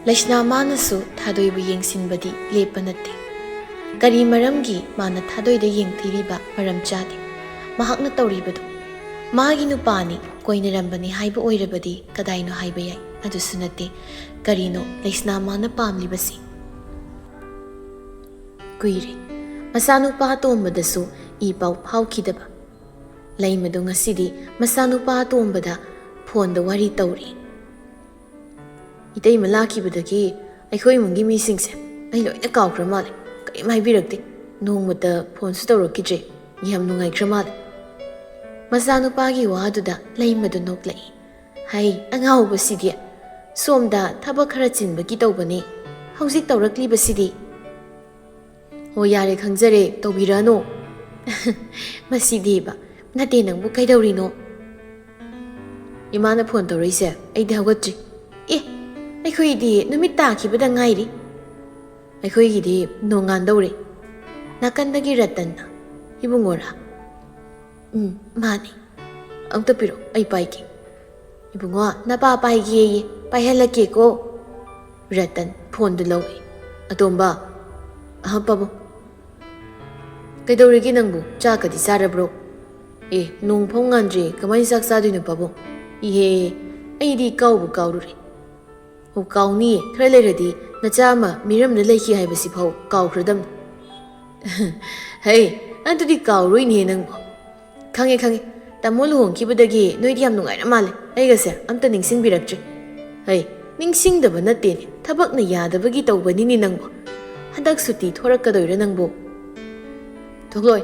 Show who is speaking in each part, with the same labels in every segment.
Speaker 1: ꯂꯩꯁꯅꯥ ꯃꯥꯅꯁꯨ ꯊꯥꯗꯣꯏꯕꯨ ꯌꯦꯡꯁꯤꯟꯕꯗꯤ ꯂꯦꯞꯄ ꯅꯠꯇꯦ꯫ ꯀꯔꯤ ꯃꯔꯝꯒꯤ ꯃꯥꯅ ꯊꯥꯗꯣꯏꯗ ꯌꯦꯡꯊꯤꯔꯤꯕ ꯃꯔꯝ ꯆꯥꯗꯦ꯫ ꯃꯍꯥꯛꯅ ꯇꯧꯔꯤꯕꯗꯨ ꯃꯥꯒꯤ ꯅꯨꯄꯥꯅꯤ ꯀꯣꯏꯅꯔꯝꯕꯅꯤ ꯍꯥꯏꯕ ꯑꯣꯏꯔꯕꯗꯤ ꯀꯗꯥꯏꯅꯣ ꯍꯥꯏꯕ ꯌꯥꯏ, ꯑꯗꯨꯁꯨ ꯅꯠꯇꯦ꯫ ꯀꯔꯤꯅꯣ ꯂꯩꯁꯅꯥ ꯃꯥꯅ ꯄꯥꯝꯂꯤꯕꯁꯤ? ꯀꯨꯏꯔꯦ ꯃꯆꯥꯅꯨꯄꯥ ꯑꯇꯣꯝꯕꯗꯁꯨ ꯏ ꯄꯥꯎ ꯐꯥꯎꯈꯤꯗꯕ꯫ ꯂꯩꯃꯗꯨ ꯉꯁꯤꯗꯤ ꯃꯆꯥꯅꯨꯄꯥ ꯑꯇꯣꯝꯕꯗ ꯐꯣꯟꯗ ꯋꯥꯔꯤ ꯇꯧꯔꯤ꯫ ꯏꯇꯩꯃ ꯂꯥꯛꯈꯤꯕꯗꯒꯤ ꯑꯩꯈꯣꯏ ꯏꯃꯨꯡꯒꯤ ꯃꯤꯁꯤꯡꯁꯦ ꯑꯩ ꯂꯣꯏꯅ ꯀꯥꯎꯈ꯭ꯔ ꯃꯥꯜꯂꯦ꯫ ꯀꯔꯤꯝ ꯍꯥꯏꯕꯤꯔꯛꯇꯦ, ꯅꯣꯡꯃꯇ ꯐꯣꯟꯁꯨ ꯇꯧꯔꯛꯈꯤꯗ꯭ꯔꯦ꯫ ꯌꯥꯝ ꯅꯨꯡꯉꯥꯏꯈ꯭ꯔ ꯃꯥꯜꯂꯦ꯫ ꯃꯆꯥꯅꯨꯄꯥꯒꯤ ꯋꯥꯗꯨꯗ ꯂꯩꯃꯗꯨ ꯅꯣꯛꯂꯛꯏ꯫ ꯍꯩ ꯑꯉꯥꯎꯕꯁꯤꯗꯤ, ꯁꯣꯝꯗ ꯊꯕꯛ ꯈꯔ ꯆꯤꯟꯕꯒꯤ ꯇꯧꯕꯅꯤ, ꯍꯧꯖꯤꯛ ꯇꯧꯔꯛꯂꯤꯕꯁꯤꯗꯤ꯫ ꯍꯣ ꯌꯥꯔꯦ ꯈꯪꯖꯔꯦ, ꯇꯧꯕꯤꯔꯛꯑꯅꯣ꯫ ꯃꯁꯤꯗꯤꯕ, ꯅꯠꯇꯦ ꯅꯪꯕꯨ ꯀꯩꯗꯧꯔꯤꯅꯣ? ꯏꯃꯥꯅ ꯐꯣꯟ ꯇꯧꯔꯛꯏꯁꯦ ꯑꯩꯗꯤ ꯍꯧꯒꯠꯇ꯭ꯔꯤ꯫ ꯑꯦ ꯑꯩꯈꯣꯏꯗꯤ ꯅꯨꯃꯤꯠ ꯇꯥꯈꯤꯕꯗ ꯉꯥꯏꯔꯤ꯫ ꯑꯩꯈꯣꯏꯒꯤꯗꯤ ꯅꯣꯡꯉꯥꯟꯗꯧꯔꯦ꯫ ꯅꯥꯀꯟꯗꯒꯤ ꯔꯇꯟꯅ, ꯏꯕꯨꯡꯉꯣꯔꯥ? ꯃꯥꯅꯤ꯫ ꯑꯝꯇ ꯄꯤꯔꯣ ꯑꯩ ꯄꯥꯏꯒꯦ꯫ ꯏꯕꯨꯡꯉꯣ ꯅꯄꯥ ꯄꯥꯏꯒꯦꯌꯦ, ꯄꯥꯏꯍꯜꯂꯛꯀꯦꯀꯣ꯫ ꯔꯇꯟ ꯐꯣꯟꯗꯨ ꯂꯧꯏ꯫ ꯑꯇꯣꯝꯕ, ꯄꯥꯕꯨꯡ ꯀꯩꯗꯧꯔꯤꯒꯦ ꯅꯪꯕꯨ? ꯆꯥꯛꯀꯗꯤ ꯆꯥꯔꯕ꯭ꯔꯣ? ꯑꯦ ꯅꯣꯡꯐꯥꯎ ꯉꯥꯟꯗ꯭ꯔꯤ ꯀꯃꯥꯏꯅ ꯆꯥꯛ ꯆꯥꯗꯣꯏꯅꯣ ꯄꯥꯕꯨꯡ? ꯏꯍꯦ ꯑꯩꯗꯤ ꯀꯥꯎꯕꯨ ꯀꯥꯎꯔꯨꯔꯦ꯫ ꯑꯣ ꯀꯥꯎꯅꯤꯌꯦ, ꯈꯔ ꯂꯩꯔꯗꯤ ꯅꯆꯥ ꯑꯃ ꯃꯤꯔꯝꯗ ꯂꯩꯈꯤ ꯍꯥꯏꯕꯁꯤꯐꯥꯎ ꯀꯥꯎꯈ꯭ꯔꯗꯝꯅꯤ꯫ ꯍꯩ ꯑꯗꯨꯗꯤ ꯀꯥꯎꯔꯣꯏꯅꯦ ꯅꯪꯕꯨ꯫ ꯈꯪꯉꯦ ꯈꯪꯉꯦ, ꯇꯥꯃꯣ ꯂꯨꯍꯣꯡꯈꯤꯕꯗꯒꯤ ꯅꯣꯏꯗꯤ ꯌꯥꯝ ꯅꯨꯡꯉꯥꯏꯔ ꯃꯥꯜꯂꯦ, ꯑꯩꯒꯁꯦ ꯑꯝꯇ ꯅꯤꯡꯁꯤꯡꯕꯤꯔꯛꯇ꯭ꯔꯦ꯫ ꯍꯩ ꯅꯤꯡꯁꯤꯡꯗꯕ ꯅꯠꯇꯦꯅꯦ, ꯊꯕꯛꯅ ꯌꯥꯗꯕꯒꯤ ꯇꯧꯕꯅꯤꯅꯦ ꯅꯪꯕꯨ꯫ ꯍꯟꯗꯛ ꯁꯨꯇꯤ ꯊꯣꯔꯛꯀꯗꯣꯏꯔꯥ ꯅꯪꯕꯨ? ꯊꯣꯛꯂꯣꯏ꯫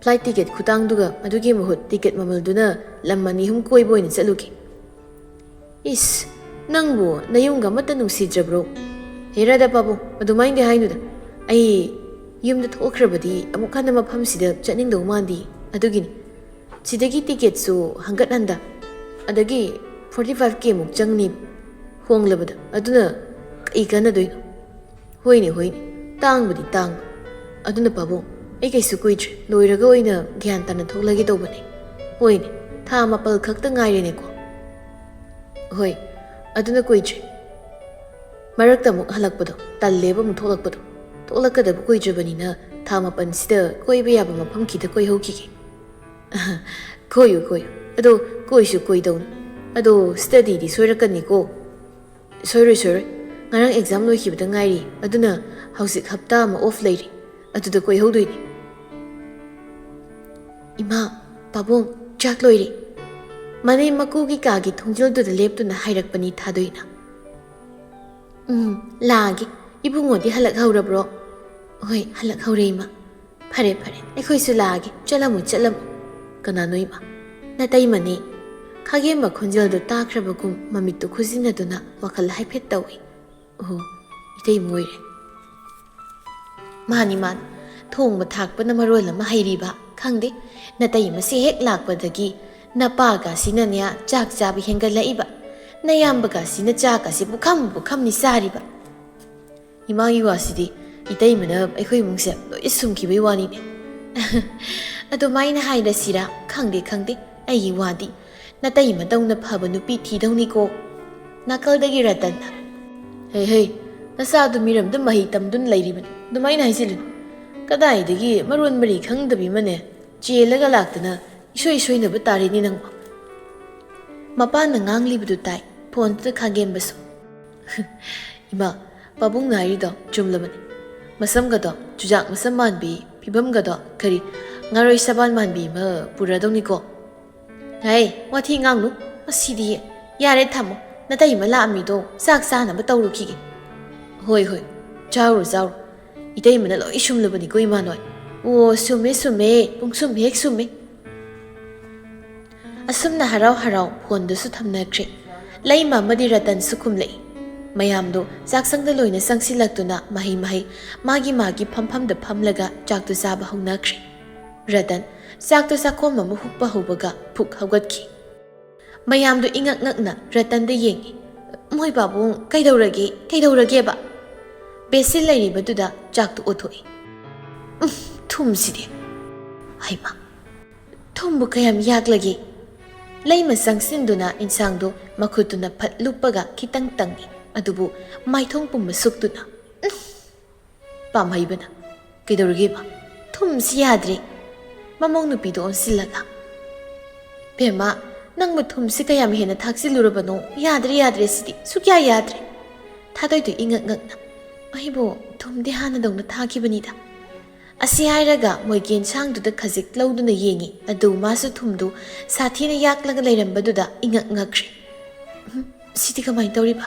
Speaker 1: ꯐ꯭ꯂꯥꯏꯠ ꯇꯤꯀꯦꯠ ꯈꯨꯇꯥꯡꯗꯨꯒ ꯑꯗꯨꯒꯤ ꯃꯍꯨꯠ ꯇꯤꯀꯦꯠ ꯃꯃꯜꯗꯨꯅ ꯂꯝ 2-3 ꯀꯣꯏꯕ ꯑꯣꯏꯅ ꯆꯠꯂꯨꯒꯦ꯫ ꯏꯁ ꯅꯪꯕꯨ ꯅꯌꯨꯝꯒ ꯑꯃꯠꯇ ꯅꯨꯡꯁꯤꯗ꯭ꯔꯕ꯭ꯔꯣ? ꯍꯦꯔꯥꯗ ꯄꯥꯕꯨꯡ ꯑꯗꯨꯃꯥꯏꯅꯗꯤ ꯍꯥꯏꯅꯨꯗ꯫ ꯑꯩ ꯌꯨꯝꯗ ꯊꯣꯛꯈ꯭ꯔꯕꯗꯤ ꯑꯃꯨꯛ ꯍꯟꯅ ꯃꯐꯝꯁꯤꯗ ꯆꯠꯅꯤꯡꯗꯧ ꯃꯥꯟꯗꯦ, ꯑꯗꯨꯒꯤꯅꯤ꯫ ꯁꯤꯗꯒꯤ ꯇꯤꯀꯦꯠꯁꯨ ꯍꯟꯒꯠ ꯍꯟꯗ, ꯑꯗꯒꯤ 45K ꯃꯨꯛ ꯆꯪꯅꯤ ꯍꯣꯡꯂꯕꯗ, ꯑꯗꯨꯅ ꯀꯩ ꯀꯥꯟꯅꯗꯣꯏꯅꯣ? ꯍꯣꯏꯅꯦ ꯍꯣꯏꯅꯦ, ꯇꯥꯡꯕꯗꯤ ꯇꯥꯡꯕ, ꯑꯗꯨꯅ ꯄꯥꯕꯨꯡ ꯑꯩ ꯀꯩꯁꯨ ꯀꯨꯏꯗ꯭ꯔꯦ ꯂꯣꯏꯔꯒ ꯑꯣꯏꯅ ꯒ꯭ꯌꯥꯟ ꯇꯥꯅ ꯊꯣꯛꯂꯒꯦ ꯇꯧꯕꯅꯦ꯫ ꯍꯣꯏꯅꯦ, ꯊꯥ 4 ꯈꯛꯇ ꯉꯥꯏꯔꯦꯅꯦꯀꯣ꯫ ꯍꯣꯏ ꯑꯗꯨꯅ ꯀꯨꯏꯗ꯭ꯔꯦ꯫ ꯃꯔꯛꯇ ꯑꯃꯨꯛ ꯍꯜꯂꯛꯄꯗꯣ ꯇꯜꯂꯦꯕ, ꯑꯃꯨꯛ ꯊꯣꯛꯂꯛꯄꯗꯣ꯫ ꯊꯣꯛꯂꯛꯀꯗꯕ ꯀꯨꯏꯗ꯭ꯔꯕꯅꯤꯅ ꯊꯥ 4ꯁꯤꯗ ꯀꯣꯏꯕ ꯌꯥꯕ ꯃꯐꯝ ꯈꯤꯇ ꯀꯣꯏꯍꯧꯈꯤꯒꯦ꯫ ꯀꯣꯏꯌꯨ ꯀꯣꯏꯌꯨ, ꯑꯗꯣ ꯀꯣꯏꯁꯨ ꯀꯣꯏꯗꯧꯅꯤ꯫ ꯑꯗꯣ ꯁ꯭ꯇꯗꯤꯗꯤ ꯁꯣꯏꯔꯛꯀꯅꯤꯀꯣ꯫ ꯁꯣꯏꯔꯣꯏ ꯁꯣꯏꯔꯣꯏ, ꯉꯔꯥꯡ ꯑꯦꯛꯖꯥꯝ ꯂꯣꯏꯈꯤꯕꯗ ꯉꯥꯏꯔꯤ, ꯑꯗꯨꯅ ꯍꯧꯖꯤꯛ ꯍꯞꯇꯥ ꯑꯃ ꯑꯣꯐ ꯂꯩꯔꯤ, ꯑꯗꯨꯗ ꯀꯣꯏꯍꯧꯗꯣꯏꯅꯤ꯫ ꯏꯃꯥ ꯄꯥꯕꯨꯡ ꯆꯥꯛ ꯂꯣꯏꯔꯦ꯫ ꯃꯅꯦꯝ ꯃꯀꯨꯒꯤ ꯀꯥꯒꯤ ꯊꯣꯡꯖꯤꯜꯗꯨꯗ ꯂꯦꯞꯇꯨꯅ ꯍꯥꯏꯔꯛꯄꯅꯤ ꯊꯥꯗꯣꯏꯅ꯫ ꯂꯥꯛꯑꯒꯦ꯫ ꯏꯕꯨꯡꯉꯣꯗꯤ ꯍꯜꯂꯛꯍꯧꯔꯕ꯭ꯔꯣ? ꯍꯣꯏ ꯍꯜꯂꯛꯍꯧꯔꯦ ꯏꯃꯥ꯫ ꯐꯔꯦ ꯐꯔꯦ ꯑꯩꯈꯣꯏꯁꯨ ꯂꯥꯛꯑꯒꯦ, ꯆꯠꯂꯝꯃꯨ ꯆꯠꯂꯝꯃꯨ꯫ ꯀꯅꯥꯅꯣ ꯏꯃꯥ? ꯅꯇꯩꯃꯅꯦ꯫ ꯈꯥꯒꯦꯝꯕ ꯈꯣꯟꯖꯦꯜꯗꯨ ꯇꯥꯈ꯭ꯔꯕꯒꯨꯝ ꯃꯃꯤꯠꯇꯨ ꯈꯨꯖꯤꯟꯅꯗꯨꯅ ꯋꯥꯈꯜ ꯍꯥꯏꯐꯦꯠ ꯇꯧꯏ꯫ ꯑꯣ ꯏꯇꯩꯃ ꯑꯣꯏꯔꯦ꯫ ꯃꯥꯅꯤ ꯃꯥꯅꯤ, ꯊꯣꯡꯕ ꯊꯥꯛꯄꯅ ꯃꯔꯣꯜ ꯑꯃ ꯍꯩꯔꯤꯕ ꯈꯪꯗꯦ, ꯅꯇꯩꯃꯁꯤ ꯍꯦꯛ ꯂꯥꯛꯄꯗꯒꯤ ꯅꯄꯥꯒꯁꯤꯅꯅꯦ ꯆꯥꯛ ꯆꯥꯕ ꯍꯦꯟꯒꯠꯂꯛꯏꯕ, ꯅꯌꯥꯝꯕꯒꯁꯤꯅ ꯆꯥꯛꯀꯁꯤ ꯄꯨꯈꯝ ꯄꯨꯈꯝꯅꯤ ꯆꯥꯔꯤꯕ꯫ ꯏꯃꯥꯒꯤ ꯋꯥꯁꯤꯗꯤ ꯏꯇꯩꯃꯅ ꯑꯩꯈꯣই ꯏꯃꯨꯡꯁꯦ ꯂꯣꯏ ꯁꯨꯝꯈꯤꯕꯩ ꯋꯥꯅꯤꯅꯦ꯫ ꯑꯗꯨꯃꯥꯏꯅ ꯍꯥꯏꯔꯁꯤꯔꯥ ꯈꯪꯗꯦ ꯈꯪꯗꯦ, ꯑꯩꯒꯤ ꯋꯥꯗꯤ ꯅꯇꯩꯃꯗꯧꯅ ꯐꯕ ꯅꯨꯄꯤ ꯊꯤꯗꯧꯅꯤꯀꯣ꯫ ꯅꯥꯀꯜꯗꯒꯤ ꯔꯇꯟꯅ, ꯍꯩ ꯍꯩ ꯅꯆꯥꯗꯨ ꯃꯤꯔꯝꯗ ꯃꯍꯩ ꯇꯝꯗꯨꯅ ꯂꯩꯔꯤꯕꯅꯤ, ꯑꯗꯨꯃꯥꯏꯅ ꯍꯥꯏꯖꯤꯜꯂꯨꯅꯨ꯫ ꯀꯗꯥꯏꯗꯒꯤ ꯃꯔꯣꯟ ꯃꯔꯤ ꯈꯪꯗꯕꯤ ꯑꯃꯅꯦ ꯆꯦꯜꯂꯒ ꯂꯥꯛꯇꯅ ꯏꯁꯣꯏ ꯁꯣꯏꯅꯕ ꯇꯥꯔꯦꯅꯦ ꯅꯪꯕꯨ꯫ ꯃꯄꯥꯅ ꯉꯥꯡꯂꯤꯕꯗꯨ ꯇꯥꯏ ꯐꯣꯟꯗꯨꯗ ꯈꯥꯒꯦꯝꯕꯁꯨ꯫ ꯏꯃꯥ ꯄꯥꯕꯨꯡꯅ ꯍꯥꯏꯔꯤꯗꯣ ꯆꯨꯝꯂꯕꯅꯤ꯫ ꯃꯁꯝꯒꯗꯣ ꯆꯨꯖꯥꯛ ꯃꯁꯝ ꯃꯥꯟꯕꯤ, ꯐꯤꯕꯝꯒꯗꯣ ꯀꯔꯤ ꯉꯥꯔꯣꯏ ꯁꯕꯥꯟ ꯃꯥꯟꯕꯤ ꯑꯃ ꯄꯨꯔꯗꯧꯅꯤꯀꯣ꯫ ꯍꯩ ꯋꯥꯊꯤ ꯉꯥꯡꯅꯨ, ꯃꯁꯤꯗꯤ ꯌꯥꯔꯦ ꯊꯝꯃꯣ, ꯅꯇꯩꯃ ꯂꯥꯛꯑꯝꯃꯤꯗꯣ ꯆꯥꯛ ꯆꯥꯅꯕ ꯇꯧꯔꯨꯈꯤꯒꯦ꯫ ꯍꯣꯏ ꯍꯣꯏ ꯆꯥꯎꯔꯣ ꯆꯥꯎꯔꯣ, 이때이면은 ꯂꯣꯏ ꯁꯨꯝꯂꯕꯅꯤꯀꯣ 이만ꯣꯏ. 오 ꯁꯨꯝꯃꯦ ꯁꯨꯝꯃꯦ ꯄꯨꯡꯁꯨꯝ ꯍꯦꯛ ꯁꯨꯝꯃꯦ. ꯑꯁꯨꯝꯅ ꯍꯔꯥꯎ ꯍꯔꯥꯎ ꯐꯣꯟꯗꯨꯁꯨ ꯊꯝꯅꯈ꯭ꯔꯦ. ꯂꯩꯃ ꯑꯃꯗꯤ ꯔꯇꯟꯁꯨ ꯈꯨꯝꯂꯛꯏ. ꯃꯌꯥꯝꯗꯣ ꯆꯥꯛꯁꯪꯗ ꯂꯣꯏꯅ ꯆꯪꯁꯤꯜꯂꯛꯇꯨꯅ ꯃꯍꯩ ꯃꯥꯒꯤ ꯐꯝꯐꯝꯗ ꯐꯝꯂꯒ ꯆꯥꯛꯇꯨ ꯆꯥꯕ ꯍꯧꯅꯈ꯭ꯔꯦ. ꯔꯇꯟ ꯆꯥꯛꯇꯨ ꯆꯥꯛꯈꯣꯝ ꯑꯃ ꯍꯨꯛꯄ ꯍꯧꯕꯒ ꯐꯨꯛ ꯍꯧꯒꯠꯈꯤ. ꯃꯌꯥꯝꯗꯣ ꯏꯉꯛ ꯉꯛꯅ ꯔꯇꯟꯗ ꯌꯦꯡꯉꯤ. ꯃꯣꯏ ꯄꯥꯕꯨꯡ ꯀꯩꯗꯧꯔꯒꯦꯕ? ꯕꯦꯁꯤꯜ ꯂꯩꯔꯤꯕꯗꯨꯗ ꯆꯥꯛꯇꯨ ꯑꯣꯊꯣꯛꯏ. ꯊꯨꯝꯁꯤꯗꯤ ꯍꯩꯃꯥ ꯊꯨꯝꯕꯨ ꯀꯌꯥꯝ ꯌꯥꯛꯂꯒꯦ? ꯂꯩꯃ ꯆꯪꯁꯤꯟꯗꯨꯅ ꯏꯟꯁꯥꯡꯗꯣ ꯃꯈꯨꯠꯇꯨꯅ ꯐꯠ ꯂꯨꯞꯄꯒ ꯈꯤꯇꯪ ꯇꯪꯉꯤ. ꯑꯗꯨꯕꯨ ꯃꯥꯏꯊꯣꯡ ꯄꯨꯝꯕ ꯁꯨꯛꯇꯨꯅ ꯄꯥꯝꯍꯩꯕꯅ ꯀꯩꯗꯧꯔꯒꯦꯕ ꯊꯨꯝꯁꯤ ꯌꯥꯗ꯭ꯔꯦ ꯃꯃꯧ ꯅꯨꯄꯤꯗꯣ ꯑꯣꯟꯁꯤꯜꯂꯒ ꯕꯦꯝꯃ ꯅꯪꯕꯨ ꯊꯨꯝꯁꯤ ꯀꯌꯥꯝ ꯍꯦꯟꯅ ꯊꯥꯛꯆꯤꯜꯂꯨꯔꯕꯅꯣ ꯌꯥꯗ꯭ꯔꯦ ꯁꯤꯗꯤ ꯁꯨꯛꯌꯥ ꯌꯥꯗ꯭ꯔꯦ ꯊꯥꯗꯣꯏꯗꯣꯏꯉꯛ ꯉꯛꯅ ꯑꯩꯕꯨ ꯊꯨꯝꯗꯤ ꯍꯥꯟꯅꯗꯧꯅ ꯊꯥꯈꯤꯕꯅꯤꯗ ꯑꯁꯤ ꯍꯥꯏꯔꯒ ꯃꯣꯏꯒꯤ ꯌꯦꯟꯁꯥꯡꯗꯨꯗ ꯈꯖꯤꯛ ꯂꯧꯗꯨꯅ ꯌꯦꯡꯉꯤ ꯑꯗꯨ ꯃꯥꯁꯨ ꯊꯨꯝꯗꯨ ꯁꯥꯊꯤꯅ ꯌꯥꯛꯂꯒ ꯂꯩꯔꯝꯕꯗꯨꯗ ꯏꯉꯛ ꯉꯛꯈ꯭ꯔꯦ ꯁꯤꯗꯤ ꯀꯃꯥꯏꯅ ꯇꯧꯔꯤꯕ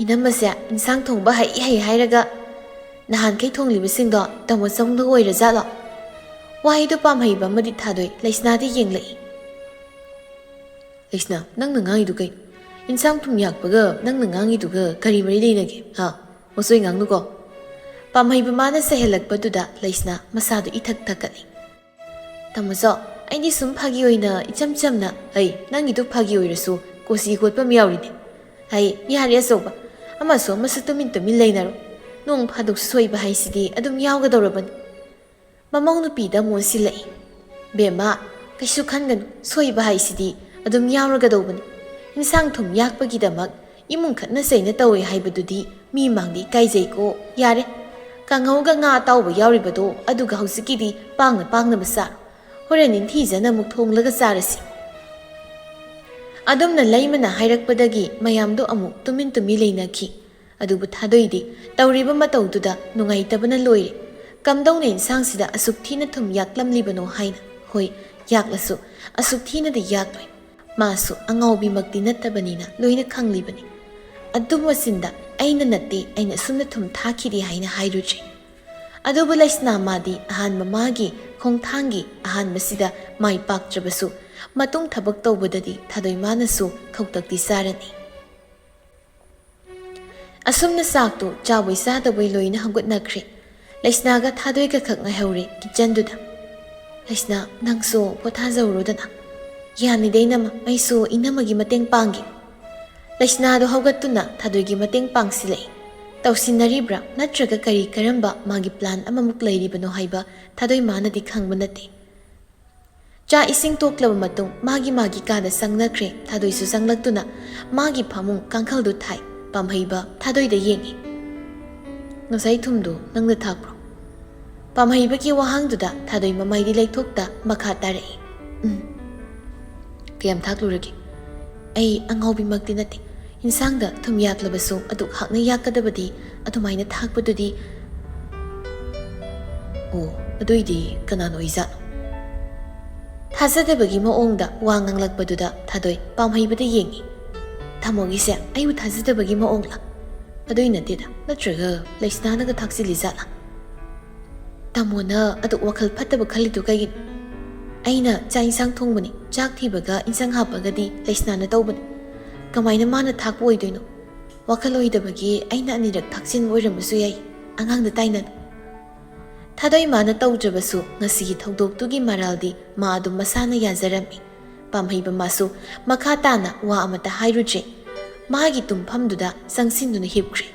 Speaker 1: ꯏꯅꯝꯃꯁꯦ ꯏꯟꯁꯥꯡ ꯊꯣꯡꯕ ꯍꯩ ꯍꯥꯏꯔꯒ ꯅꯍꯥꯟꯈꯩ ꯊꯣꯡꯂꯤꯕꯁꯤꯡꯗꯣ ꯇꯥꯃꯣ ꯆꯧꯅ ꯑꯣꯏꯔꯖꯥꯠꯂꯣ ꯋꯥꯍꯩꯗꯣ ꯄꯥꯝꯍꯩꯕ ꯑꯃꯗꯤ ꯊꯥꯗꯣꯏ ꯂꯩꯁꯅꯥꯗ ꯌꯦꯡꯂꯛꯏ ꯂꯩꯁꯅꯥ ꯅꯪꯅ ꯉꯥꯡꯉꯤꯗꯨ ꯀꯩꯅꯣ ꯏꯟꯁꯥꯡ ꯊꯨꯝ ꯌꯥꯛꯄꯒ ꯅꯪꯅ ꯉꯥꯡꯉꯤꯗꯨꯒ ꯀꯔꯤ ꯃꯔꯤ ꯂꯩꯅꯒꯦ ꯃꯁꯣꯏ ꯉꯥꯡꯅꯨꯀꯣ ꯄꯥꯝꯍꯩꯕ ꯃꯥꯅ ꯁꯩꯍꯜꯂꯛꯄꯗꯨꯗ ꯂꯩꯁꯅꯥ ꯃꯁꯥꯗꯨ ꯏꯊꯛ ꯊꯛꯀꯠꯂꯤ ꯇꯥꯃꯣꯆꯧ ꯑꯩꯗꯤ ꯁꯨꯝ ꯐꯥꯒꯤ ꯑꯣꯏꯅ ꯏꯆꯝ ꯆꯝꯅ ꯅꯪꯒꯤꯗꯨ ꯐꯥꯒꯤ ꯑꯣꯏꯔꯁꯨ ꯀꯣꯁꯤ ꯈꯣꯠꯄ ꯑꯃ ꯌꯥꯎꯔꯤꯅꯦ ꯌꯥꯔꯦ ꯑꯆꯧꯕ ꯑꯃꯁꯨ ꯇꯨꯃꯤꯟ ꯂꯩꯅꯔꯣ ꯅꯣꯡ ꯐꯥꯗꯣꯛ ꯁꯣꯏꯕ ꯍꯥꯏꯁꯤꯗꯤ ꯑꯗꯨꯝ ꯌꯥꯎꯒꯗꯧꯔꯕꯅꯤ ꯃꯃꯧ ꯅꯨꯄꯤꯗ ꯃꯣꯟꯁꯤꯜꯂꯛꯏ ꯕꯦꯝꯃ ꯀꯩꯁꯨ ꯈꯟꯒꯅꯨ ꯁꯣꯏꯕ ꯍꯥꯏꯁꯤꯗꯤ ꯑꯗꯨꯝ ꯌꯥꯎꯔꯒꯗꯧꯕꯅꯤ ꯏꯟꯁꯥꯡ ꯊꯨꯝ ꯌꯥꯛꯄꯒꯤꯗꯃꯛ ꯏꯃꯨꯡ ꯈꯠꯅ ꯆꯩꯅ ꯇꯧꯋꯦ ꯍꯥꯏꯕꯗꯨꯗꯤ ꯃꯤ ꯃꯥꯡꯗ ꯏꯀꯥꯏꯖꯩꯀꯣ ꯌꯥꯔꯦ ꯀꯥꯡꯍꯧꯒ ꯉꯥ ꯑꯇꯥꯎꯕ ꯌꯥꯎꯔꯤꯕꯗꯣ ꯑꯗꯨꯒ ꯍꯧꯖꯤꯛꯀꯤꯗꯤ ꯄꯥꯡꯅꯕ ꯆꯥꯔꯣ ꯍꯣꯔꯦꯟ ꯅꯤꯡꯊꯤꯖꯅ ꯑꯃꯨꯛ ꯊꯣꯡꯂꯒ ꯆꯥꯔꯁꯤ ꯑꯗꯨꯝꯅ ꯂꯩꯃꯅ ꯍꯥꯏꯔꯛꯄꯗꯒꯤ ꯃꯌꯥꯝꯗꯣ ꯑꯃꯨꯛ ꯇꯨꯃꯤꯟ ꯂꯩꯅꯈꯤ ꯑꯗꯨꯕꯨ ꯊꯥꯗꯣꯏꯗꯤ ꯇꯧꯔꯤꯕ ꯃꯇꯧꯗꯨꯗ ꯅꯨꯡꯉꯥꯏꯇꯕꯅ ꯂꯣꯏꯔꯦ ꯀꯝꯗꯧꯅ ꯏꯟꯁꯥꯡꯁꯤꯗ ꯑꯁꯨꯛ ꯊꯤꯅ ꯊꯨꯝ ꯌꯥꯛꯂꯝꯂꯤꯕꯅꯣ ꯍꯥꯏꯅ ꯍꯣꯏ ꯌꯥꯛꯂꯁꯨ ꯑꯁꯨꯛ ꯊꯤꯅꯗꯤ ꯌꯥꯛꯂꯣꯏ ꯃꯥꯁꯨ ꯑꯉꯥꯎꯕꯤꯃꯛꯇꯤ ꯅꯠꯇꯕꯅꯤꯅ ꯂꯣꯏꯅ ꯈꯪꯂꯤꯕꯅꯤ ꯑꯗꯨ ꯃꯆꯤꯟꯗ ꯑꯩꯅ ꯅꯠꯇꯦ ꯑꯩꯅ ꯑꯁꯨꯝꯅ ꯊꯨꯝ ꯊꯥꯈꯤꯗꯦ ꯍꯥꯏꯅ ꯍꯥꯏꯔꯨꯗ꯭ꯔꯤ ꯑꯗꯨꯕꯨ ꯂꯩꯁꯅꯥ ꯃꯥꯗꯤ ꯑꯍꯥꯟꯕ ꯃꯥꯒꯤ ꯈꯣꯡꯊꯥꯡꯒꯤ ꯑꯍꯥꯟꯕꯁꯤꯗ ꯃꯥꯏ ꯄꯥꯛꯇ꯭ꯔꯕꯁꯨ ꯃꯇꯨꯡ ꯊꯕꯛ ꯇꯧꯕꯗꯗꯤ ꯊꯥꯗꯣꯏ ꯃꯥꯅꯁꯨ ꯈꯧꯇꯛꯇꯤ ꯆꯥꯔꯅꯤ ꯑꯁꯨꯝꯅ ꯆꯥꯛꯇꯨ ꯆꯥꯕꯣꯏ ꯆꯥꯗꯕꯣꯏ ꯂꯣꯏꯅ ꯍꯧꯒꯠꯅꯈ꯭ꯔꯦ ꯂꯩꯁꯅꯥꯒ ꯊꯥꯗꯣꯏꯒ ꯈꯛ ꯉꯥꯏꯍꯧꯔꯦ ꯀꯤꯠꯆꯟꯗꯨꯗ ꯂꯩꯁꯅꯥ ꯅꯪꯁꯨ ꯄꯣꯊꯥꯖꯧꯔꯣꯗꯅ ꯌꯥꯅꯤꯗ ꯏꯅꯝꯃ ꯑꯩꯁꯨ ꯏꯅꯝꯃꯒꯤ ꯃꯇꯦꯡ ꯄꯥꯡꯒꯦ ꯂꯩꯁꯅꯥꯗꯣ ꯍꯧꯒꯠꯇꯨꯅ ꯊꯥꯗꯣꯏꯒꯤ ꯃꯇꯦꯡ ꯄꯥꯡꯁꯤꯜꯂꯛꯏ ꯇꯧꯁꯤꯟꯅꯔꯤꯕ꯭ꯔꯥ ꯅꯠꯇ꯭ꯔꯒ ꯀꯔꯝꯕ ꯃꯥꯒꯤ ꯄ꯭ꯂꯥꯟ ꯑꯃꯃꯨꯛ ꯂꯩꯔꯤꯕꯅꯣ ꯍꯥꯏꯕ ꯊꯥꯗꯣꯏ ꯃꯥꯅꯗꯤ ꯈꯪꯕ ꯅꯠꯇꯦ ꯆꯥꯛ ꯏꯁꯤꯡ ꯇꯣꯛꯂꯕ ꯃꯇꯨꯡ ꯃꯥꯒꯤ ꯀꯥꯗ ꯆꯪꯅꯈ꯭ꯔꯦ ꯊꯥꯗꯣꯏꯁꯨ ꯆꯪꯂꯛꯇꯨꯅ ꯃꯥꯒꯤ ꯐꯃꯨꯡ ꯀꯥꯡꯈꯜꯗꯨ ꯊꯥꯏ ꯄꯥꯝꯍꯩꯕ ꯊꯥꯗꯣꯏꯗ ꯌꯦꯡꯉꯤ ꯉꯁꯥꯏ ꯊꯨꯝꯗꯨ ꯅꯪꯅ ꯊꯥꯛꯄ꯭ꯔꯣ ꯄꯥꯝꯍꯩꯕꯒꯤ ꯋꯥꯍꯪꯗꯨꯗ ꯊꯥꯗꯣꯏ ꯃꯃꯥꯏꯗꯤ ꯂꯩꯊꯣꯛꯇ ꯃꯈꯥ ꯇꯥꯔꯛꯏ ꯀꯌꯥꯝ ꯊꯥꯛꯂꯨꯔꯒꯦ ꯑꯩ ꯑꯉꯥꯎꯕꯤꯃꯛꯇꯤ ꯅꯠꯇꯦ ꯏꯟꯁꯥꯡꯗ ꯊꯨꯝ ꯌꯥꯛꯂꯕꯁꯨ ꯑꯗꯨꯛ ꯍꯥꯛꯅ ꯌꯥꯛꯀꯗꯕꯗꯤ ꯑꯗꯨꯃꯥꯏꯅ ꯊꯥꯛꯄꯗꯨꯗꯤ ꯑꯗꯨꯏꯗꯤ ꯀꯅꯥꯅꯣ ꯑꯣꯏꯖꯥꯠꯅꯣ ꯊꯥꯖꯗꯕꯒꯤ ꯃꯑꯣꯡꯗ ꯋꯥ ꯉꯥꯡꯂꯛꯄꯗꯨꯗ ꯊꯥꯗꯣꯏ ꯄꯥꯝꯍꯩꯕꯗ ꯌꯦꯡꯉꯤ ꯊꯥꯃꯣꯒꯤꯁꯦ ꯑꯩꯕꯨ ꯊꯥꯖꯗꯕꯒꯤ ꯃꯑꯣꯡꯂ ꯑꯗꯨꯏ ꯅꯠꯇꯦꯗ ꯅꯠꯇ꯭ꯔꯒ ꯂꯩꯁꯅꯥꯅꯒ ꯊꯥꯛꯆꯤꯜꯂꯤ ꯖꯥꯠꯂꯥ ꯇꯥꯃꯣꯅ ꯑꯗꯨꯛ ꯋꯥꯈꯜ ꯐꯠꯇꯕ ꯈꯜꯂꯤꯗꯨ ꯀꯩꯒꯤꯅꯣ ꯑꯩꯅ ꯆꯥꯛ ꯏꯟꯁꯥꯡ ꯊꯣꯡꯕꯅꯤ ꯆꯥꯛ ꯊꯤꯕꯒ ꯏꯟꯁꯥꯡ ꯍꯥꯞꯄꯒꯗꯤ ꯂꯩꯁꯅꯥꯅ ꯇꯧꯕꯅꯤ ꯀꯃꯥꯏꯅ ꯃꯥꯅ ꯊꯥꯛꯄ ꯑꯣꯏꯗꯣꯏꯅꯣ ꯋꯥꯈꯜ ꯑꯣꯏꯗꯕꯒꯤ ꯑꯩꯅ ꯑꯅꯤꯔꯛ ꯊꯥꯛꯆꯤꯟꯕ ꯑꯣꯏꯔꯝꯕꯁꯨ ꯌꯥꯏ ꯑꯉꯥꯡꯗ ꯇꯥꯏꯅꯅꯨ ꯊꯥꯗꯣꯏ ꯃꯥꯅ ꯇꯧꯗ꯭ꯔꯕꯁꯨ ꯉꯁꯤꯒꯤ ꯊꯧꯗꯣꯛꯇꯨꯒꯤ ꯃꯔꯥꯜꯗꯤ ꯃꯥ ꯑꯗꯨꯝ ꯃꯁꯥꯅ ꯌꯥꯖꯔꯝꯃꯤ ꯄꯥꯝꯍꯩꯕ ꯃꯥꯁꯨ ꯃꯈꯥ ꯇꯥꯅ ꯋꯥ ꯑꯃꯠꯇ ꯍꯥꯏꯔꯨꯗ꯭ꯔꯦ ꯃꯥꯒꯤ ꯇꯨꯝꯐꯝꯗꯨꯗ ꯆꯪꯁꯤꯟꯗꯨꯅ ꯍꯤꯞꯈ꯭ꯔꯦ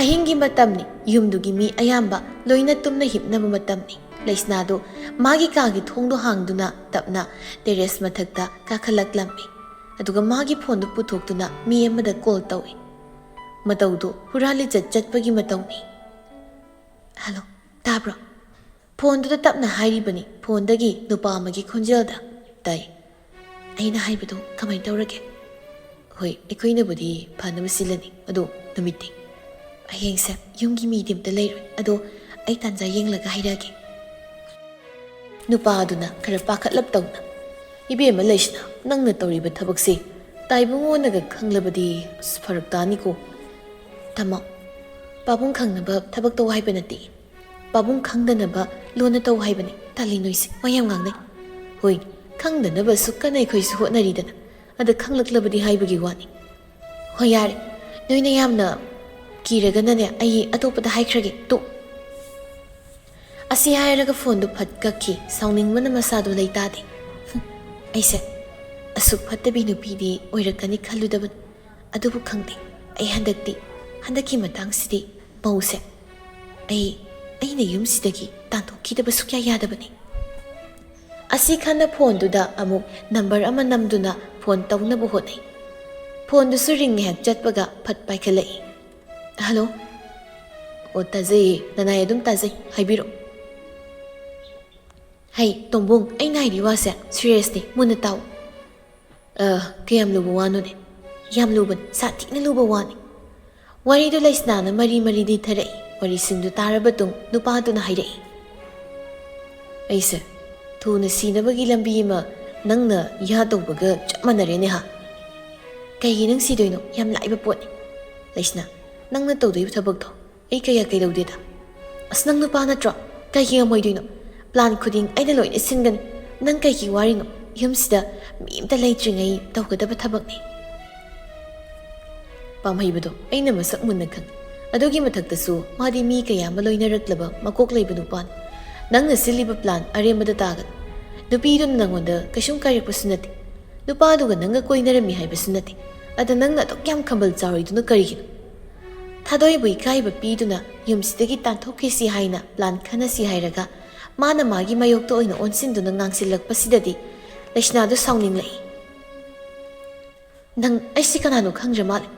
Speaker 1: ꯑꯍꯤꯡꯒꯤ ꯃꯇꯝꯅꯤ ꯌꯨꯝꯗꯨꯒꯤ ꯃꯤ ꯑꯌꯥꯝꯕ ꯂꯣꯏꯅ ꯇꯨꯝꯅ ꯍꯤꯞꯅꯕ ꯃꯇꯝꯅꯤ ꯂꯩꯁꯅꯥꯗꯣ ꯃꯥꯒꯤ ꯀꯥꯒꯤ ꯊꯣꯡꯗꯣ ꯍꯥꯡꯗꯨꯅ ꯇꯞꯅ ꯇꯦꯔꯦꯁ ꯃꯊꯛꯇ ꯀꯥꯈꯠꯂꯛꯂꯝꯃꯤ ꯑꯗꯨꯒ ꯃꯥꯒꯤ ꯐꯣꯟꯗꯨ ꯄꯨꯊꯣꯛꯇꯨꯅ ꯃꯤ ꯑꯃꯗ ꯀꯣꯜ ꯇꯧꯏ ꯃꯇꯧꯗꯨ ꯍꯨꯔꯥꯟꯂꯤꯆꯠ ꯆꯠꯄꯒꯤ ꯃꯇꯧꯅꯤ ꯍꯜꯂꯣ ꯇꯥꯕ꯭ꯔꯣ ꯐꯣꯟꯗꯨꯗ ꯇꯞꯅ ꯍꯥꯏꯔꯤꯕꯅꯤ ꯐꯣꯟꯗꯒꯤ ꯅꯨꯄꯥ ꯑꯃꯒꯤ ꯈꯣꯟꯖꯦꯜꯗ ꯇꯥꯏ ꯑꯩꯅ ꯍꯥꯏꯕꯗꯣ ꯀꯃꯥꯏꯅ ꯇꯧꯔꯒꯦ ꯍꯣꯏ ꯑꯩꯈꯣꯏꯅꯕꯨꯗꯤ ꯐꯅꯕ ꯁꯤꯜꯂꯅꯤ ꯑꯗꯣ ꯅꯨꯃꯤꯠꯇꯤ ꯍꯌꯦꯡꯁꯦ ꯌꯨꯝꯒꯤ ꯃꯤꯗꯤ ꯑꯝꯇ ꯂꯩꯔꯣꯏ ꯑꯗꯣ ꯑꯩ ꯇꯥꯟꯖꯥ ꯌꯦꯡꯂꯒ ꯍꯥꯏꯔꯛꯑꯒꯦ ꯅꯨꯄꯥ ꯑꯗꯨꯅ ꯈꯔ ꯄꯥꯈꯠꯂꯞ ꯇꯧꯅ ꯏꯕꯦꯝꯃ ꯂꯩꯁꯅꯥ ꯅꯪꯅ ꯇꯧꯔꯤꯕ ꯊꯕꯛꯁꯦ ꯇꯥꯏꯕꯨꯡꯉꯣꯅꯒ ꯈꯪꯂꯕꯗꯤ ꯐꯔꯛ ꯇꯥꯅꯤꯀꯣ ꯇꯥꯃꯣ ꯄꯥꯕꯨꯡ ꯈꯪꯅꯕ ꯊꯕꯛ ꯇꯧ ꯍꯥꯏꯕ ꯅꯠꯇꯦ ꯄꯥꯕꯨꯡ ꯈꯪꯗꯅꯕ ꯂꯣꯟꯅ ꯇꯧ ꯍꯥꯏꯕꯅꯤ ꯇꯥꯜꯂꯤ ꯅꯣꯏꯁꯦ ꯋꯥ ꯌꯥꯝ ꯉꯥꯡꯅꯩ ꯍꯣꯏ ꯈꯪꯗꯅꯕ ꯁꯨꯛꯀꯟꯅ ꯑꯩꯈꯣꯏꯁꯨ ꯍꯣꯠꯅꯔꯤꯗꯅ ꯑꯗ ꯈꯪꯂꯛꯂꯕꯗꯤ ꯍꯥꯏꯕꯒꯤ ꯋꯥꯅꯤ ꯍꯣꯏ ꯌꯥꯔꯦ ꯅꯣꯏꯅ ꯌꯥꯝꯅ ꯀꯤꯔꯒꯅꯅꯦ ꯑꯩ ꯑꯇꯣꯞꯄꯗ ꯍꯥꯏꯈ꯭ꯔꯒꯦ ꯇꯣ ꯑꯁꯤ ꯍꯥꯏꯔꯒ ꯐꯣꯟꯗꯨ ꯐꯠ ꯀꯛꯈꯤ ꯁꯥꯎꯅꯤꯡꯕꯅ ꯃꯁꯥꯗꯨ ꯂꯩꯇꯥꯗꯦ ꯑꯩꯁꯦ ꯑꯁꯨꯛ ꯐꯠꯇꯕꯤ ꯅꯨꯄꯤꯗꯤ ꯑꯣꯏꯔꯛꯀꯅꯤ ꯈꯜꯂꯨꯗꯕꯅꯤ ꯑꯗꯨꯕꯨ ꯈꯪꯗꯦ ꯑꯩ ꯍꯟꯗꯛꯀꯤ ꯃꯇꯥꯡꯁꯤꯗꯤ ꯃꯧꯁꯦ ꯑꯩꯅ ꯌꯨꯝꯁꯤꯗꯒꯤ ꯇꯥꯟꯊꯣꯛꯈꯤꯗꯕ ꯁꯨꯛꯌꯥ ꯌꯥꯗꯕꯅꯤ ꯑꯁꯤ ꯈꯟꯅ ꯐꯣꯟꯗꯨꯗ ꯑꯃꯨꯛ ꯅꯝꯕꯔ ꯑꯃ ꯅꯝꯗꯨꯅ ꯐꯣꯟ ꯇꯧꯅꯕ ꯍꯣꯠꯅꯩ꯫ ꯐꯣꯟꯗꯨꯁꯨ ꯔꯤꯡ ꯉꯥꯏꯍꯥꯛ ꯆꯠꯄꯒ ꯐꯠ ꯄꯥꯏꯈꯠꯂꯛꯏ꯫ ꯍꯜꯂꯣ? ꯑꯣ ꯇꯥꯖꯩꯌꯦ, ꯅꯅꯥꯏ ꯑꯗꯨꯝ ꯇꯥꯖꯩ, ꯍꯥꯏꯕꯤꯔꯛꯑꯣ꯫ ꯍꯩ ꯇꯣꯝꯕꯨꯡ, ꯑꯩꯅ ꯍꯥꯏꯔꯤ ꯋꯥꯁꯦ ꯁꯤꯔꯤꯌꯁꯅꯤ, ꯃꯨꯟꯅ ꯇꯥꯎ꯫ ꯀꯌꯥꯝ ꯂꯨꯕ ꯋꯥꯅꯣꯅꯦ? ꯌꯥꯝ ꯂꯨꯕꯅꯤ, ꯁꯥꯊꯤꯅ ꯂꯨꯕ ꯋꯥꯅꯤ꯫ ꯋꯥꯔꯤꯗꯨ ꯂꯩꯁꯅꯥꯅ ꯃꯔꯤ ꯂꯤꯊꯔꯛꯏ꯫ ꯋꯥꯔꯤꯁꯤꯡꯗꯨ ꯇꯥꯔꯕ ꯃꯇꯨꯡ ꯅꯨꯄꯥꯗꯨꯅ ꯍꯥꯏꯔꯛꯏ꯫ ꯑꯩꯁꯦ ꯊꯨꯅ ꯁꯤꯅꯕꯒꯤ ꯂꯝꯕꯤ ꯑꯃ ꯅꯪꯅ ꯌꯥꯗꯧꯕꯒ ꯆꯞ ꯃꯥꯟꯅꯔꯦꯅꯦ ꯍꯥ? ꯀꯩꯒꯤ ꯅꯪ ꯁꯤꯗꯣꯏꯅꯣ? ꯌꯥꯝ ꯂꯥꯏꯕ ꯄꯣꯠꯅꯤ꯫ ꯂꯩꯁꯅꯥ, ꯅꯪꯅ ꯇꯧꯗꯣꯏꯕ ꯊꯕꯛꯇꯣ ꯑꯩ ꯀꯌꯥ ꯀꯩꯗꯧꯗꯦꯗ꯫ ꯑꯁ ꯅꯪ ꯅꯨꯄꯥ ꯅꯠꯇ꯭ꯔꯣ? ꯀꯩꯒꯤ ꯉꯝꯃꯣꯏꯗꯣꯏꯅꯣ? ꯄ꯭ꯂꯥꯟ ꯈꯨꯗꯤꯡ ꯑꯩꯅ ꯂꯣꯏꯅ ꯁꯤꯟꯒꯅꯤ꯫ ꯅꯪ ꯀꯩꯒꯤ ꯋꯥꯔꯤꯅꯣ? ꯌꯨꯝꯁꯤꯗ ꯃꯤ ꯑꯃꯇ ꯂꯩꯇ꯭ꯔꯤꯉꯩ ꯇꯧꯒꯗꯕ ꯊꯕꯛꯅꯤ꯫ ꯄꯥꯝꯍꯩꯕꯗꯣ ꯑꯩꯅ ꯃꯁꯛ ꯃꯨꯟꯅ ꯈꯪꯏ꯫ ꯑꯗꯨꯒꯤ ꯃꯊꯛꯇꯁꯨ ꯃꯥꯗꯤ ꯃꯤ ꯀꯌꯥ ꯑꯃ ꯂꯣꯏꯅꯔꯛꯂꯕ ꯃꯀꯣꯛ ꯂꯩꯕ ꯅꯨꯄꯥꯅꯤ꯫ ꯅꯪꯅ ꯁꯤꯜꯂꯤꯕ ꯄ꯭ꯂꯥꯟ ꯑꯔꯦꯝꯕꯗ ꯇꯥꯒꯅꯤ꯫ ꯅꯨꯄꯤꯗꯨꯅ ꯅꯪꯉꯣꯟꯗ ꯀꯩꯁꯨꯝ ꯀꯥꯏꯔꯛꯄꯁꯨ ꯅꯠꯇꯦ꯫ ꯅꯨꯄꯥꯗꯨꯒ ꯅꯪꯒ ꯀꯣꯏꯅꯔꯝꯃꯤ ꯍꯥꯏꯕꯁꯨ ꯅꯠꯇꯦ꯫ ꯑꯗ ꯅꯪꯅ ꯑꯗꯨꯛ ꯌꯥꯝ ꯈꯝꯕꯜ ꯆꯥꯎꯔꯤꯗꯨꯅ ꯀꯔꯤꯒꯤꯅꯣ? ꯊꯥꯗꯣꯏꯕꯨ ꯏꯀꯥꯏꯕ ꯄꯤꯗꯨꯅ ꯌꯨꯝꯁꯤꯗꯒꯤ ꯇꯥꯟꯊꯣꯛꯈꯤꯁꯤ ꯍꯥꯏꯅ ꯄ꯭ꯂꯥꯟ ꯈꯟꯅꯁꯤ ꯍꯥꯏꯔꯒ ꯃꯥꯅ ꯃꯥꯒꯤ ꯃꯥꯌꯣꯛꯇ ꯑꯣꯏꯅ ꯑꯣꯟꯁꯤꯟꯗꯨꯅ ꯉꯥꯡꯁꯤꯜꯂꯛꯄꯁꯤꯗꯗꯤ ꯂꯩꯁꯅꯥꯗꯨ ꯁꯥꯎꯅꯤꯡꯂꯛꯏ꯫ ꯅꯪ ꯑꯩꯁꯤ ꯀꯅꯥꯅꯣ ꯈꯪꯗ꯭ꯔ ꯃꯥꯜꯂꯦ꯫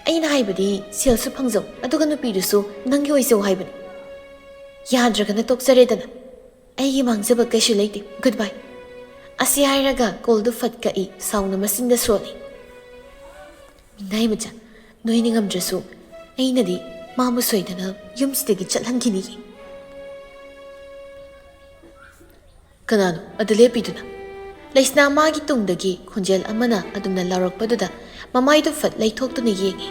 Speaker 1: ꯑꯩꯅ ꯍꯥꯏꯕꯗꯤ ꯁꯦꯜꯁꯨ ꯐꯪꯖꯧ, ꯑꯗꯨꯒ ꯅꯨꯄꯤꯗꯨꯁꯨ ꯅꯪꯒꯤ ꯑꯣꯏꯖꯧ ꯍꯥꯏꯕꯅꯤ꯫ ꯌꯥꯗ꯭ꯔꯒꯅ ꯇꯣꯛꯆꯔꯦꯗꯅ꯫ ꯑꯩꯒꯤ ꯃꯥꯡꯖꯕ ꯀꯩꯁꯨ ꯂꯩꯇꯦ, ꯒꯨꯗ ꯕꯥꯏ꯫ ꯑꯁꯤ ꯍꯥꯏꯔꯒ ꯀꯣꯜꯗꯨ ꯐꯠ ꯀꯛꯏ, ꯁꯥꯎꯅ ꯃꯆꯤꯟꯗ ꯁꯣꯜꯂꯤ꯫ ꯃꯤꯅꯥꯏ ꯃꯆꯥ, ꯅꯣꯏꯅ ꯉꯝꯗ꯭ꯔꯁꯨ ꯑꯩꯅꯗꯤ ꯃꯥꯕꯨ ꯁꯣꯏꯗꯅ ꯌꯨꯝꯁꯤꯗꯒꯤ ꯆꯠꯍꯟꯈꯤꯅꯤ꯫ ꯀꯅꯥꯅꯣ ꯑꯗꯨ ꯂꯦꯞꯄꯤꯗꯨꯅ? ꯂꯩꯁꯅꯥ ꯃꯥꯒꯤ ꯇꯨꯡꯗꯒꯤ ꯈꯣꯟꯖꯦꯜ ꯑꯃꯅ ꯑꯗꯨꯝꯅ ꯂꯥꯎꯔꯛꯄꯗꯨꯗ ꯃꯃꯥꯏꯗꯨ ꯐꯠ ꯂꯩꯊꯣꯛꯇꯨꯅ ꯌꯦꯡꯉꯤ꯫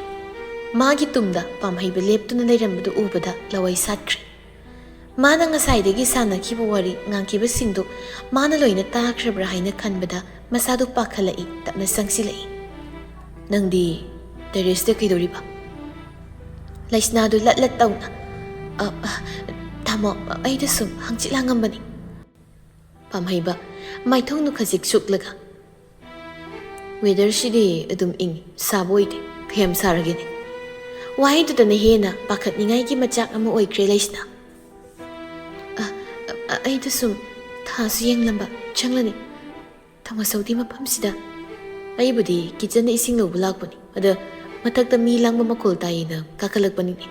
Speaker 1: ꯃꯥꯒꯤ ꯇꯨꯡꯗ ꯄꯥꯝꯍꯩꯕ ꯂꯦꯞꯇꯨꯅ ꯂꯩꯔꯝꯕꯗꯨ ꯎꯕꯗ ꯂꯋꯥꯏ ꯁꯥꯠꯈ꯭ꯔꯦ꯫ ꯃꯥꯅ ꯉꯁꯥꯏꯗꯒꯤ ꯁꯥꯟꯅꯈꯤꯕ ꯋꯥꯔꯤ ꯉꯥꯡꯈꯤꯕꯁꯤꯡꯗꯨ ꯃꯥꯅ ꯂꯣꯏꯅ ꯇꯥꯈ꯭ꯔꯕ꯭ꯔꯥ ꯍꯥꯏꯅ ꯈꯟꯕꯗ ꯃꯁꯥꯗꯨ ꯄꯥꯈꯠꯂꯛꯏ, ꯇꯞꯅ ꯆꯪꯁꯤꯜꯂꯛꯏ꯫ ꯅꯪꯗꯤ ꯇꯦꯔꯦꯁꯇ ꯀꯩꯗꯧꯔꯤꯕ? ꯂꯩꯁꯅꯥꯗꯨ ꯂꯠ ꯇꯧꯅ ꯇꯥꯃꯣ, ꯑꯩꯗ ꯁꯨꯝ ꯍꯪꯆꯤꯠ ꯂꯥꯡꯉꯝꯕꯅꯤ꯫ ꯄꯥꯝꯍꯩꯕ ꯃꯥꯏꯊꯣꯡꯗꯨ ꯈꯖꯤꯛ ꯁꯨꯛꯂꯒ ꯋꯦꯗꯔꯁꯤꯗꯤ ꯑꯗꯨꯝ ꯏꯪꯉꯤ, ꯁꯥꯕ ꯑꯣꯏꯗꯦ, ꯀꯌꯥꯝ ꯁꯥꯔꯒꯦꯅꯦ? ꯋꯥꯍꯩꯗꯨꯗꯅ ꯍꯦꯟꯅ ꯄꯥꯈꯠꯅꯤꯡꯉꯥꯏꯒꯤ ꯃꯆꯥꯛ ꯑꯃ ꯑꯣꯏꯈ꯭ꯔꯦ ꯂꯩꯁꯅꯥ꯫ ꯑꯩꯗ ꯁꯨꯝ ꯊꯥꯁꯨ ꯌꯦꯡꯂꯝꯕ ꯆꯪꯂꯅꯤ꯫ ꯊꯃꯁꯧꯗꯤ ꯃꯐꯝꯁꯤꯗ ꯑꯩꯕꯨꯗꯤ ꯀꯤꯆꯟꯗ ꯏꯁꯤꯡ ꯂꯧꯕ ꯂꯥꯛꯄꯅꯤ, ꯑꯗ ꯃꯊꯛꯇ ꯃꯤ ꯂꯥꯡꯕ ꯃꯈꯣꯜ ꯇꯥꯏꯌꯦꯅ ꯀꯥꯈꯠꯂꯛꯄꯅꯤꯅꯦ꯫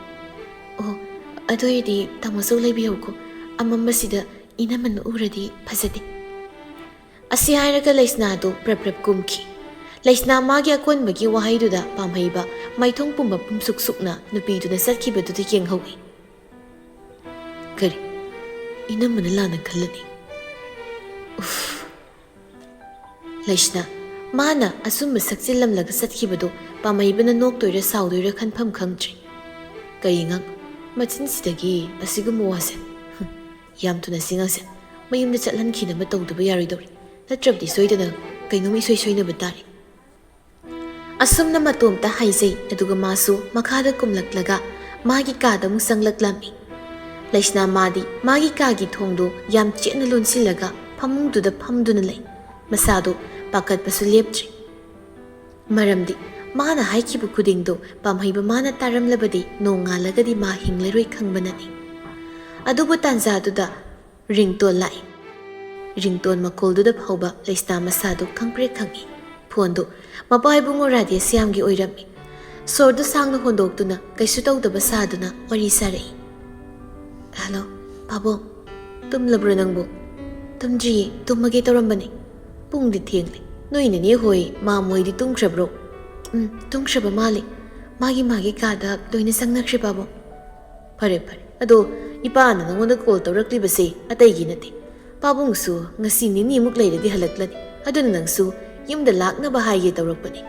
Speaker 1: ꯑꯣ ꯑꯗꯨ ꯑꯣꯏꯔꯗꯤ ꯇꯥꯃꯣꯆꯧ ꯂꯩꯕꯤꯍꯧꯀꯣ, ꯑꯃꯝꯕꯁꯤꯗ ꯏꯅꯝꯃꯅ ꯎꯔꯗꯤ ꯐꯖꯗꯦ꯫ ꯑꯁꯤ ꯍꯥꯏꯔꯒ ꯂꯩꯁꯅꯥꯗꯨ ꯄ꯭ꯔꯞ ꯀꯨꯝꯈꯤ꯫ ꯂꯩꯁꯅꯥ ꯃꯥꯒꯤ ꯑꯀꯣꯟꯕꯒꯤ ꯋꯥꯍꯩꯗꯨꯗ ꯄꯥꯝꯍꯩꯕ ꯃꯥꯏꯊꯣꯡ ꯄꯨꯝꯕ ꯄꯨꯝꯁꯨꯛ ꯁꯨꯛꯅ ꯅꯨꯄꯤꯗꯨꯅ ꯆꯠꯈꯤꯕꯗꯨꯗ ꯌꯦꯡꯍꯧꯏ꯫ ꯀꯔꯤ? ꯏꯅꯝꯃꯅ ꯂꯥꯟꯅ ꯈꯜꯂꯅꯤ꯫ ꯎꯐ! ꯂꯩꯁꯅꯥ ꯃꯥꯅ ꯑꯆꯨꯝꯕ ꯁꯛꯆꯤꯜꯂꯝꯂꯒ ꯆꯠꯈꯤꯕꯗꯨ ꯄꯥꯝꯍꯩꯕꯅ ꯅꯣꯛꯇꯣꯏꯔꯥ ꯁꯥꯎꯗꯣꯏꯔꯥ ꯈꯟꯐꯝ ꯈꯪꯗ꯭ꯔꯤ꯫ ꯀꯔꯤ ꯃꯆꯤꯟꯁꯤꯗꯒꯤ ꯑꯁꯤꯒꯨꯝꯕ ꯋꯥꯁꯦ? ꯌꯥꯝ ꯊꯨꯅ ꯁꯤꯡꯉꯁꯦ ꯃꯌꯨꯝꯗ ꯆꯠꯍꯟꯈꯤꯅꯕ ꯇꯧꯗꯕ ꯌꯥꯔꯣꯏꯗꯧꯔꯤ, ꯅꯠꯇ꯭ꯔꯕꯗꯤ ꯁꯣꯏꯗꯅ ꯀꯩꯅꯣꯝ ꯏꯁꯣꯏ ꯁꯣꯏꯅꯕ ꯇꯥꯔꯦ꯫ ꯑꯁꯨꯝꯅ ꯃꯇꯣꯝꯇ ꯍꯥꯏꯖꯩ, ꯑꯗꯨꯒ ꯃꯥꯁꯨ ꯃꯈꯥꯗ ꯀꯨꯝꯂꯛꯂꯒ ꯃꯥꯒꯤ ꯀꯥꯗ ꯑꯃꯨꯛ ꯆꯪꯂꯛꯂꯝꯃꯤ꯫ ꯂꯩꯁꯅꯥ ꯃꯥꯗꯤ ꯃꯥꯒꯤ ꯀꯥꯒꯤ ꯊꯣꯡꯗꯨ ꯌꯥꯝ ꯆꯦꯠꯅ ꯂꯣꯟꯁꯤꯜꯂꯒ ꯐꯃꯨꯡꯗꯨꯗ ꯐꯝꯗꯨꯅ ꯂꯩ꯫ ꯃꯁꯥꯗꯨ ꯄꯥꯈꯠꯄꯁꯨ ꯂꯦꯞꯇ꯭ꯔꯤ꯫ ꯃꯔꯝꯗꯤ ꯃꯥꯅ ꯍꯥꯏꯈꯤꯕ ꯈꯨꯗꯤꯡꯗꯨ ꯄꯥꯝꯍꯩꯕ ꯃꯥꯅ ꯇꯥꯔꯝꯂꯕꯗꯤ ꯅꯣꯡꯉꯥꯜꯂꯒꯗꯤ ꯃꯥ ꯍꯤꯡꯂꯔꯣꯏ ꯈꯪꯕꯅꯅꯤ꯫ ꯑꯗꯨꯕꯨ ꯇꯥꯟꯖꯥꯗꯨꯗ ꯔꯤꯡꯇꯣꯟ ꯂꯥꯛꯏ꯫ ꯔꯤꯡꯇꯣꯟ ꯃꯈꯣꯜꯗꯨꯗ ꯐꯥꯎꯕ ꯂꯩꯁꯅꯥ ꯃꯁꯥꯗꯨ ꯈꯪꯄ꯭ꯔꯦꯛ ꯈꯪꯏ꯫ ꯐꯣꯟꯗꯨ ꯃꯄꯥ ꯏꯕꯨꯡꯉꯣ ꯔꯥꯙꯦꯁ꯭ꯌꯥꯝꯒꯤ ꯑꯣꯏꯔꯝꯃꯤ꯫ ꯁꯣꯔꯗꯨ ꯁꯥꯡꯅ ꯍꯣꯟꯗꯣꯛꯇꯨꯅ ꯀꯩꯁꯨ ꯇꯧꯗꯕ ꯁꯥꯗꯨꯅ ꯋꯥꯔꯤ ꯁꯥꯔꯛꯏ꯫ ꯍꯜꯂꯣ ꯄꯥꯕꯨꯡ, ꯇꯨꯝꯂꯕ꯭ꯔꯣ ꯅꯪꯕꯨ? ꯇꯨꯝꯗ꯭ꯔꯤꯌꯦ, ꯇꯨꯝꯃꯒꯦ ꯇꯧꯔꯝꯕꯅꯤ꯫ ꯄꯨꯡꯗꯤ ꯊꯦꯡꯂꯦ, ꯅꯣꯏ ꯅꯦꯅꯦ ꯍꯣꯏ ꯃꯥꯝꯃꯍꯣꯏꯗꯤ ꯇꯨꯝꯈ꯭ꯔꯕ꯭ꯔꯣ? ꯇꯨꯝꯈ꯭ꯔꯕ ꯃꯥꯜꯂꯤ, ꯃꯥꯒꯤ ꯀꯥꯗ ꯂꯣꯏꯅ ꯆꯪꯅꯈ꯭ꯔꯦ ꯄꯥꯕꯨꯡ꯫ ꯐꯔꯦ ꯑꯗꯣ ꯏꯄꯥꯅ ꯅꯉꯣꯟꯗ ꯀꯣꯜ ꯇꯧꯔꯛꯂꯤꯕꯁꯦ ꯑꯇꯩꯒꯤ ꯅꯠꯇꯦ꯫ ꯄꯥꯕꯨꯡꯁꯨ ꯉꯁꯤ ꯅꯤꯅꯤꯃꯨꯛ ꯂꯩꯔꯗꯤ ꯍꯜꯂꯛꯂꯅꯤ, ꯑꯗꯨꯅ ꯅꯪꯁꯨ ꯌꯨꯝꯗ ꯂꯥꯛꯅꯕ ꯍꯥꯏꯒꯦ ꯇꯧꯔꯛꯄꯅꯤ꯫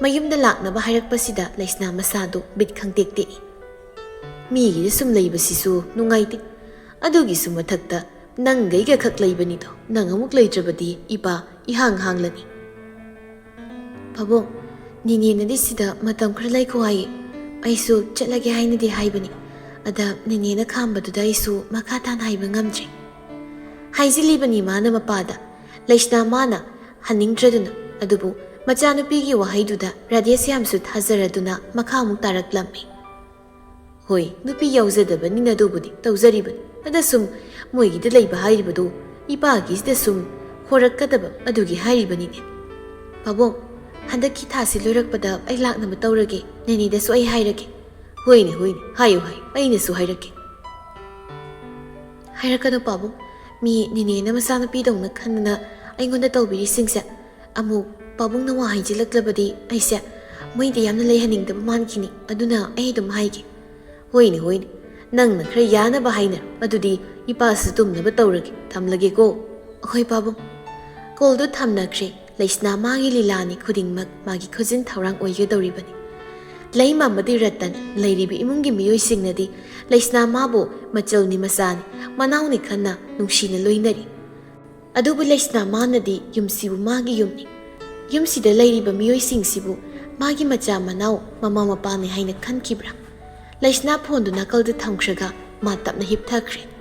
Speaker 1: ꯃꯌꯨꯝꯗ ꯂꯥꯛꯅꯕ ꯍꯥꯏꯔꯛꯄꯁꯤꯗ ꯂꯩꯁꯅꯥ ꯃꯁꯥꯗꯨ ꯕꯤꯠ ꯈꯪꯇꯦꯛ ꯇꯦꯛꯏ꯫ ꯃꯤꯒꯤꯗ ꯁꯨꯝ ꯂꯩꯕꯁꯤꯁꯨ ꯅꯨꯡꯉꯥꯏꯇꯦ, ꯑꯗꯨꯒꯤꯁꯨ ꯃꯊꯛꯇ ꯅꯪꯒꯩꯒ ꯈꯛ ꯂꯩꯕꯅꯤꯗꯣ, ꯅꯪ ꯑꯃꯨꯛ ꯂꯩꯇ꯭ꯔꯕꯗꯤ ꯏꯄꯥ ꯏꯍꯥꯡ ꯍꯥꯡꯂꯅꯤ꯫ ꯄꯥꯕꯨꯡ, ꯅꯦꯅꯦꯅꯗꯤ ꯁꯤꯗ ꯃꯇꯝ ꯈꯔ ꯂꯩꯈꯣ ꯍꯥꯏꯌꯦ꯫ ꯑꯩꯁꯨ ꯆꯠꯂꯒꯦ ꯍꯥꯏꯅꯗꯤ ꯍꯥꯏꯕꯅꯤ, ꯑꯗ ꯅꯦꯅꯦꯅ ꯈꯥꯝꯕꯗꯨꯗ ꯑꯩꯁꯨ ꯃꯈꯥ ꯇꯥꯅ ꯍꯥꯏꯕ ꯉꯝꯗ꯭ꯔꯦ꯫ ꯍꯥꯏꯖꯤꯜꯂꯤꯕꯅꯤ ꯃꯥꯅ ꯃꯄꯥꯗ꯫ ꯂꯩꯁꯅꯥ ꯃꯥꯅ ꯍꯟꯅꯤꯡꯗ꯭ꯔꯗꯨꯅ, ꯑꯗꯨꯕꯨ ꯃꯆꯥꯅꯨꯄꯤꯒꯤ ꯋꯥꯍꯩꯗꯨꯗ ꯔꯥꯙꯦꯁ꯭ꯌꯥꯝꯁꯨ ꯊꯥꯖꯔꯗꯨꯅ ꯃꯈꯥꯃꯨꯛ ꯇꯥꯔꯛꯂꯝꯃꯤ꯫ ꯍꯣꯏ, ꯅꯨꯄꯤ ꯌꯥꯎꯖꯗꯕꯅꯤꯅ ꯑꯗꯨꯕꯨꯗꯤ ꯇꯧꯖꯔꯤꯕꯅꯤ, ꯑꯗ ꯁꯨꯝ ꯃꯣꯏꯒꯤꯗ ꯂꯩꯕ ꯍꯥꯏꯔꯤꯕꯗꯨ ꯏꯄꯥꯒꯤꯁꯤꯗ ꯁꯨꯝ ꯍꯣꯔꯛꯀꯗꯕ ꯑꯗꯨꯒꯤ ꯍꯥꯏꯔꯤꯕꯅꯤꯅꯦ꯫ ꯄꯥꯕꯨꯡ ꯍꯟꯗꯛꯀꯤ ꯊꯥꯁꯤ ꯂꯣꯏꯔꯛꯄꯗ ꯑꯩ ꯂꯥꯛꯅꯕ ꯇꯧꯔꯒꯦ ꯅꯦꯅꯦꯗꯁꯨ ꯑꯩ ꯍꯥꯏꯔꯒꯦ ꯍꯣꯏꯅꯦ ꯍꯥꯏꯌꯨ ꯑꯩꯅꯁꯨ ꯍꯥꯏꯔꯛꯀꯦ ꯍꯥꯏꯔꯛꯀꯅꯨ ꯄꯥꯕꯨꯡ ꯃꯤ ꯅꯦꯅꯦꯅ ꯃꯆꯥꯅꯨꯄꯤꯗꯧꯅ ꯈꯟꯗꯅ ꯑꯩꯉꯣꯟꯗ ꯇꯧꯕꯤꯔꯤꯁꯤꯡꯁꯦ ꯑꯃꯨꯛ ꯄꯥꯕꯨꯡꯅ ꯋꯥ ꯍꯥꯏꯖꯤꯜꯂꯛꯂꯕꯗꯤ ꯑꯩꯁꯦ ꯃꯣꯏꯗ ꯌꯥꯝꯅ ꯂꯩꯍꯟꯅꯤꯡꯗꯕ ꯃꯥꯟꯈꯤꯅꯤ ꯑꯗꯨꯅ ꯑꯩ ꯑꯗꯨꯝ ꯍꯥꯏꯒꯦ ꯍꯣꯏꯅꯦ ꯅꯪꯅ ꯈꯔ ꯌꯥꯅꯕ ꯍꯥꯏꯅꯔꯣ ꯑꯗꯨꯗꯤ ꯏꯄꯥꯁꯨ ꯇꯨꯝꯅꯕ ꯇꯧꯔꯒꯦ ꯊꯝꯂꯒꯦꯀꯣ ꯍꯣꯏ ꯄꯥꯕꯨꯡ ꯀꯣꯜꯗꯨ ꯊꯝꯅꯈ꯭ꯔꯦ ꯂꯩꯁꯅꯥ ꯃꯥꯒꯤ ꯂꯤꯂꯥꯅꯤ ꯈꯨꯗꯤꯡꯃꯛ ꯃꯥꯒꯤ ꯈꯨꯖꯤꯟ ꯊꯧꯔꯥꯡ ꯑꯣꯏꯒꯗꯧꯔꯤꯕꯅꯤ ꯂꯩꯃ ꯑꯃꯗꯤ ꯔꯇꯟ ꯂꯩꯔꯤꯕ ꯏꯃꯨꯡꯒꯤ ꯃꯤꯑꯣꯏꯁꯤꯡꯅꯗꯤ ꯂꯩꯁꯅꯥ ꯃꯥꯕꯨ ꯃꯆꯜꯅꯤ ꯃꯆꯥꯅꯤ ꯃꯅꯥꯎꯅꯤ ꯈꯟꯅ ꯅꯨꯡꯁꯤꯅ ꯂꯣꯏꯅꯔꯤ ꯑꯗꯨꯕꯨ ꯂꯩꯁꯅꯥ ꯃꯥꯅꯗꯤ ꯌꯨꯝꯁꯤꯕꯨ ꯃꯥꯒꯤ ꯌꯨꯝꯅꯤ ꯌꯨꯝꯁꯤꯗ ꯂꯩꯔꯤꯕ ꯃꯤꯑꯣꯏꯁꯤꯡꯁꯤꯕꯨ ꯃꯥꯒꯤ ꯃꯆꯥ ꯃꯅꯥꯎ ꯃꯃꯥ ꯃꯄꯥꯅꯤ ꯍꯥꯏꯅ ꯈꯟꯈꯤꯕ꯭ꯔꯥ ꯂꯩꯁꯅꯥ ꯐꯣꯟꯗꯨ ꯅꯥꯀꯜꯗ ꯊꯝꯈ꯭ꯔꯒ ꯃꯥ ꯇꯞꯅ ꯍꯤꯞꯊꯈ꯭ꯔꯦ